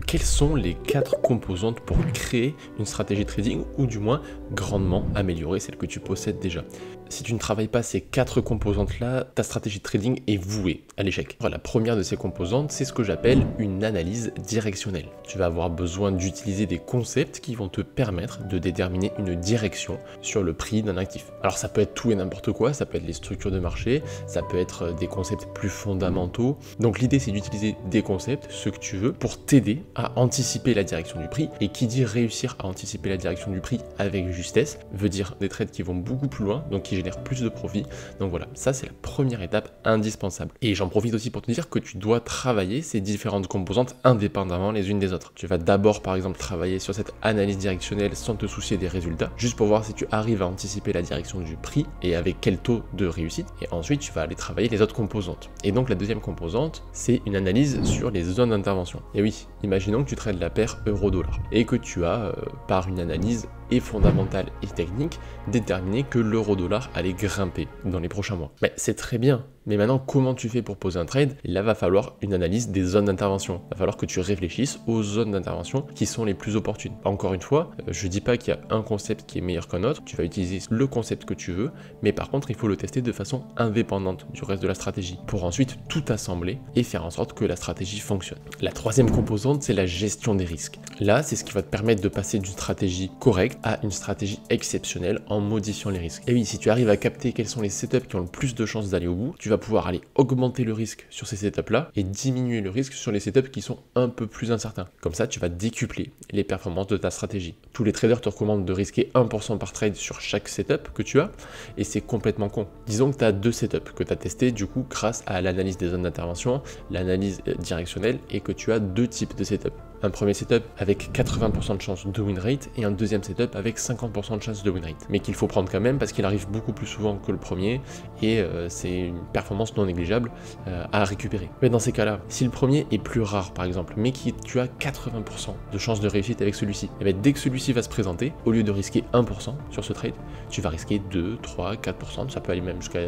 Quelles sont les 4 composantes pour créer une stratégie trading ou du moins grandement améliorer celle que tu possèdes déjà? Si tu ne travailles pas ces 4 composantes-là, ta stratégie de trading est vouée à l'échec. La première de ces composantes, c'est ce que j'appelle une analyse directionnelle. Tu vas avoir besoin d'utiliser des concepts qui vont te permettre de déterminer une direction sur le prix d'un actif. Alors ça peut être tout et n'importe quoi, ça peut être les structures de marché, ça peut être des concepts plus fondamentaux. Donc l'idée c'est d'utiliser des concepts, ce que tu veux, pour t'aider à anticiper la direction du prix. Et qui dit réussir à anticiper la direction du prix avec justesse veut dire des trades qui vont beaucoup plus loin, donc qui génèrent plus de profit. Donc voilà, ça c'est la première étape indispensable. Et j'en profite aussi pour te dire que tu dois travailler ces différentes composantes indépendamment les unes des autres. Tu vas d'abord par exemple travailler sur cette analyse directionnelle sans te soucier des résultats, juste pour voir si tu arrives à anticiper la direction du prix et avec quel taux de réussite. Et ensuite tu vas aller travailler les autres composantes. Et donc la deuxième composante, c'est une analyse sur les zones d'intervention. Et oui, imaginons que tu trades la paire euro-dollar et que tu as, par une analyse et fondamentale et technique, déterminé que l'euro-dollar allait grimper dans les prochains mois. Mais c'est très bien. Mais maintenant, comment tu fais pour poser un trade? Là, va falloir une analyse des zones d'intervention. Va falloir que tu réfléchisses aux zones d'intervention qui sont les plus opportunes. Encore une fois, je dis pas qu'il y a un concept qui est meilleur qu'un autre. Tu vas utiliser le concept que tu veux, mais par contre, il faut le tester de façon indépendante du reste de la stratégie pour ensuite tout assembler et faire en sorte que la stratégie fonctionne. La troisième composante, c'est la gestion des risques. Là, c'est ce qui va te permettre de passer d'une stratégie correcte à une stratégie exceptionnelle en modifiant les risques. Et oui, si tu arrives à capter quels sont les setups qui ont le plus de chances d'aller au bout, tu vas pouvoir aller augmenter le risque sur ces setups-là et diminuer le risque sur les setups qui sont un peu plus incertains. Comme ça, tu vas décupler les performances de ta stratégie. Tous les traders te recommandent de risquer 1% par trade sur chaque setup que tu as et c'est complètement con. Disons que tu as 2 setups que tu as testés du coup grâce à l'analyse des zones d'intervention, l'analyse directionnelle et que tu as 2 types de setups. Un premier setup avec 80% de chance de win rate et un deuxième setup avec 50% de chance de win rate. Mais qu'il faut prendre quand même parce qu'il arrive beaucoup plus souvent que le premier et c'est une performance non négligeable à récupérer. Mais dans ces cas-là, si le premier est plus rare par exemple, mais que tu as 80% de chance de réussite avec celui-ci, et bien dès que celui-ci va se présenter, au lieu de risquer 1% sur ce trade, tu vas risquer 2, 3, 4%, ça peut aller même jusqu'à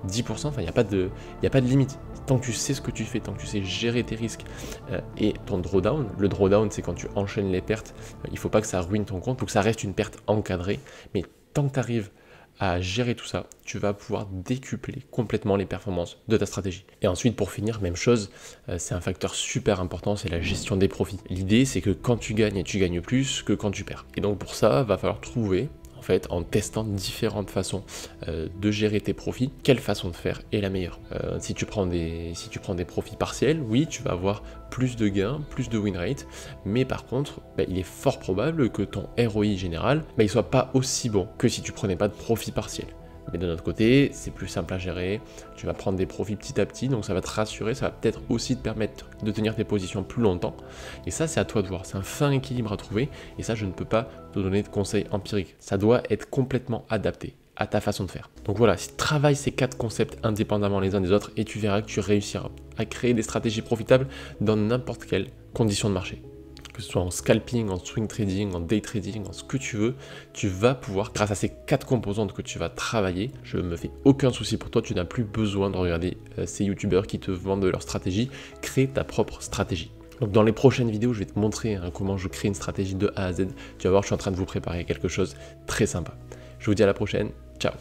10%, enfin il n'y a pas de limite. Tant que tu sais ce que tu fais, tant que tu sais gérer tes risques et ton drawdown, le drawdown c'est quand tu enchaînes les pertes, il ne faut pas que ça ruine ton compte, il faut que ça reste une perte encadrée, mais tant que tu arrives à gérer tout ça, tu vas pouvoir décupler complètement les performances de ta stratégie. Et ensuite, pour finir, même chose, c'est un facteur super important, c'est la gestion des profits. L'idée, c'est que quand tu gagnes plus que quand tu perds. Et donc pour ça, va falloir trouver, en fait, en testant différentes façons de gérer tes profits, quelle façon de faire est la meilleure. Si tu prends des profits partiels, oui, tu vas avoir plus de gains, plus de win rate, mais par contre, il est fort probable que ton ROI général, il soit pas aussi bon que si tu prenais pas de profit partiel. Mais de notre côté, c'est plus simple à gérer, tu vas prendre des profits petit à petit, donc ça va te rassurer, ça va peut-être aussi te permettre de tenir tes positions plus longtemps. Et ça, c'est à toi de voir, c'est un fin équilibre à trouver, et ça, je ne peux pas te donner de conseils empiriques. Ça doit être complètement adapté à ta façon de faire. Donc voilà, travaille ces 4 concepts indépendamment les uns des autres, et tu verras que tu réussiras à créer des stratégies profitables dans n'importe quelle condition de marché. Que ce soit en scalping, en swing trading, en day trading, en ce que tu veux, tu vas pouvoir, grâce à ces 4 composantes que tu vas travailler, je me fais aucun souci pour toi, tu n'as plus besoin de regarder ces youtubeurs qui te vendent leur stratégie, crée ta propre stratégie. Donc dans les prochaines vidéos, je vais te montrer comment je crée une stratégie de A à Z. Tu vas voir, je suis en train de vous préparer quelque chose de très sympa. Je vous dis à la prochaine, ciao.